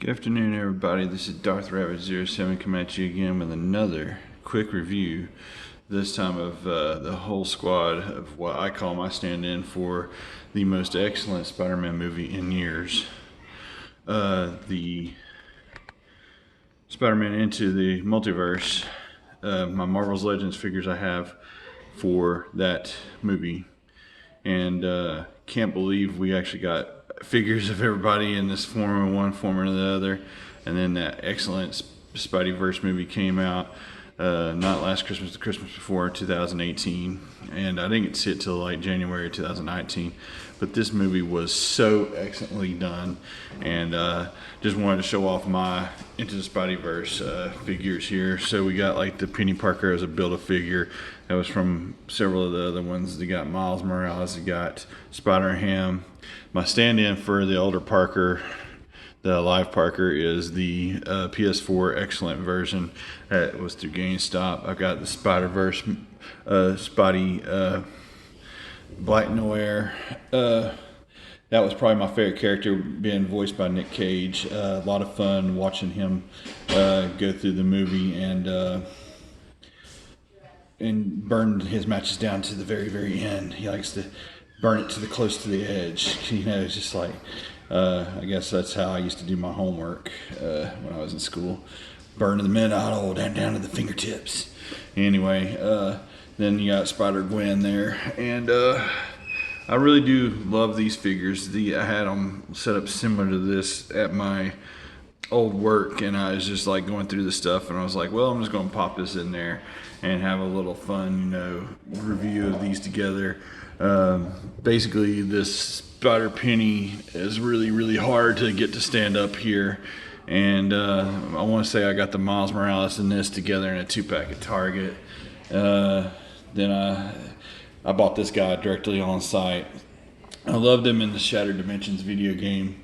Good afternoon, everybody. This is DarthRavage07 coming at you again with another quick review. This time of the whole squad of what I call my stand-in for the most excellent Spider-Man movie in years. The Spider-Man Into the Multiverse. My Marvel's Legends figures I have for that movie. And can't believe we actually got figures of everybody in this form in one form or the other. And then that excellent Spidey-verse movie came out not last Christmas, the Christmas before, 2018, and I didn't get to see it till like January 2019. But this movie was so excellently done, and just wanted to show off my Into the Spidey-verse figures here. So we got like the Penny Parker as a Build-A-Figure. That was from several of the other ones. They got Miles Morales, they got Spider-Ham. My stand-in for the older Parker, the live Parker, is the PS4 excellent version that was through GameStop. I've got the Spider-Verse Spidey Black Noir. That was probably my favorite character, being voiced by Nick Cage. A lot of fun watching him go through the movie and burn his matches down to the very, very end. He likes to burn it close to the edge. You know, it's just like, I guess that's how I used to do my homework when I was in school. Burning the midnight oil down to the fingertips. Anyway, then you got Spider-Gwen there. And I really do love these figures. I had them set up similar to this at my old work, and I was just like going through the stuff, and I was like, well, I'm just going to pop this in there and have a little fun, you know, review of these together. Basically, this Spider-Penny is really, really hard to get to stand up here. And I want to say I got the Miles Morales and this together in a 2-pack at Target. Then I bought this guy directly on site. I loved him in the Shattered Dimensions video game.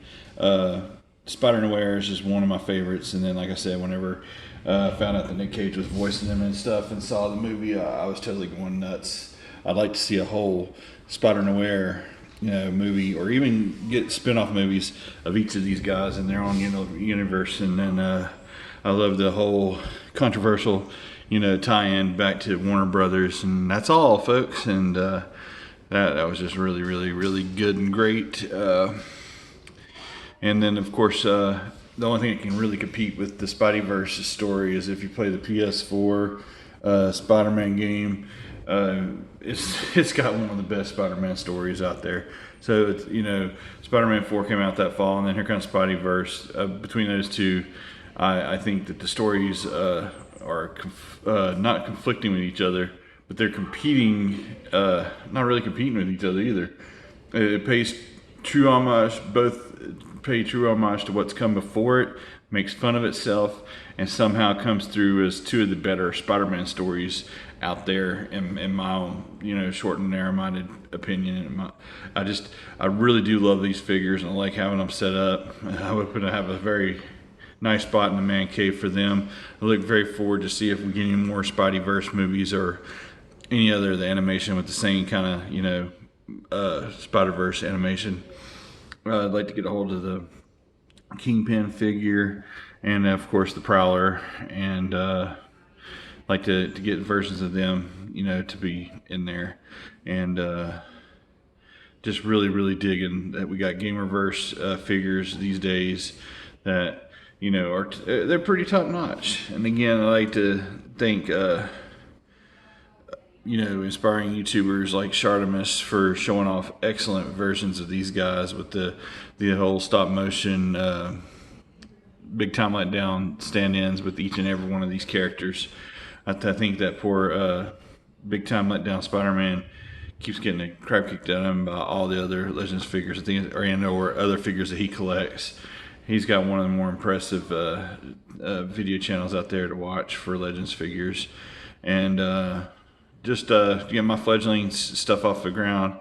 Spider-Noir is just one of my favorites. And then, like I said, whenever I found out that Nick Cage was voicing them and stuff and saw the movie, I was totally going nuts. I'd like to see a whole Spider-Noir, you know, movie, or even get spin-off movies of each of these guys in their own, you know, universe. And then I love the whole controversial, you know, tie-in back to Warner Brothers, and that's all, folks. And that was just really, really, really good and great. And then, of course, the only thing that can really compete with the Spidey-verse story is if you play the PS4 Spider-Man game. It's got one of the best Spider-Man stories out there. So it's, you know, Spider-Man 4 came out that fall, and then here comes Spidey-verse. Between those two, I think that the stories are not conflicting with each other, but they're competing, not really competing with each other either. It pays true homage, both pay true homage to what's come before it, makes fun of itself, and somehow comes through as two of the better Spider-Man stories out there in my own, you know, short and narrow-minded opinion. I really do love these figures, and I like having them set up. I hope to have a very nice spot in the man cave for them. I look very forward to see if we get any more Spidey-verse movies or any other of the animation with the same kind of, you know, Spider-Verse animation. I'd like to get a hold of the Kingpin figure, and of course the Prowler, and like to get versions of them, you know, to be in there. And just really, really digging that we got Gamerverse figures these days that, you know, they're pretty top notch. And again, I like to thank you know, inspiring YouTubers like Shartimus for showing off excellent versions of these guys with the whole stop motion big time letdown stand-ins with each and every one of these characters. I think that poor big time letdown Spider-Man keeps getting the crap kicked out of him by all the other Legends figures, I think, or other figures that he collects. He's got one of the more impressive video channels out there to watch for Legends figures. And just to get my fledgling stuff off the ground.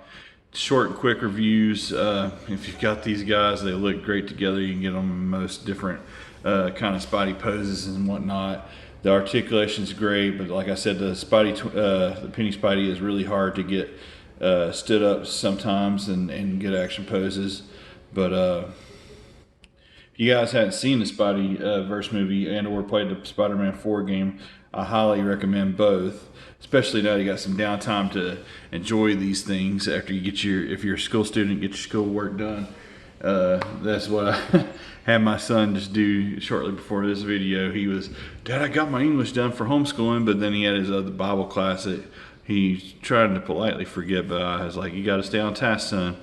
Short and quick reviews. If you've got these guys, they look great together. You can get them in most different kind of Spidey poses and whatnot. The articulation's great, but like I said, the Penny Spidey is really hard to get stood up sometimes and good action poses. But you guys haven't seen the Spidey-verse movie and or played the Spider-Man 4 game, I highly recommend both. Especially now you got some downtime to enjoy these things after you get if you're a school student, get your school work done. That's what I had my son just do shortly before this video. He was, Dad, I got my English done for homeschooling, but then he had his other Bible class that he tried to politely forget, but I was like, you got to stay on task, son.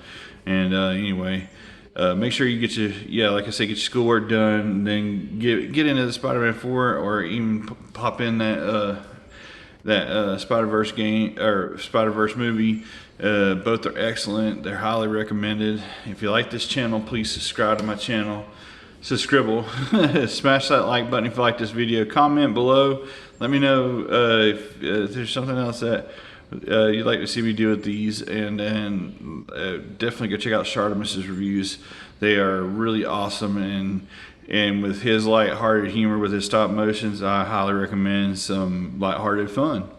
And anyway, make sure you get like I said, get your schoolwork done, and then get into the Spider-Man 4, or even pop in that Spider-Verse game or Spider-Verse movie. Both are excellent. They're highly recommended. If you like this channel, please subscribe to my channel. Smash that like button if you like this video. Comment below. Let me know if there's something else that you'd like to see me do with these, and definitely go check out Shartimus's reviews. They are really awesome, and with his light-hearted humor with his stop motions, I highly recommend some light-hearted fun.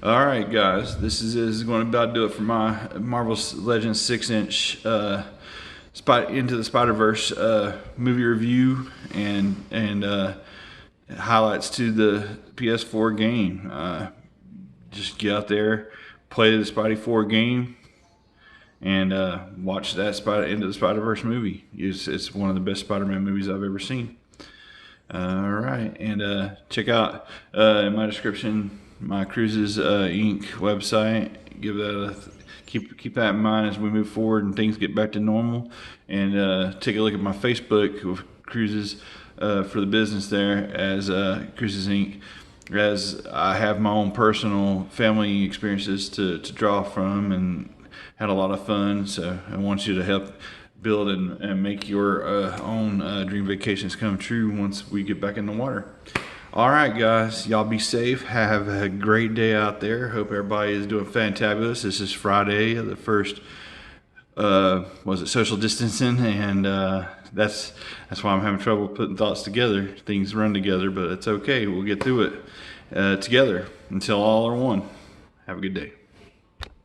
All right, guys, this is going to about do it for my Marvel Legends 6-inch Into the Spider-Verse movie review and highlights to the PS4 game. Just get out there, play the Spidey 4 game, and watch that Into the Spider-Verse movie. It's one of the best Spider-Man movies I've ever seen. All right, and check out in my description my Cruises Inc. website. Give that keep that in mind as we move forward and things get back to normal. And take a look at my Facebook with Cruises for the business there as Cruises Inc. As I have my own personal family experiences to draw from, and had a lot of fun. So I want you to help build and make your own dream vacations come true once we get back in the water. All right, guys, y'all be safe. Have a great day out there. Hope everybody is doing fantabulous. This is Friday, the first social distancing, and that's why I'm having trouble putting thoughts together. Things run together, but it's okay. We'll get through it together until all are one. Have a good day.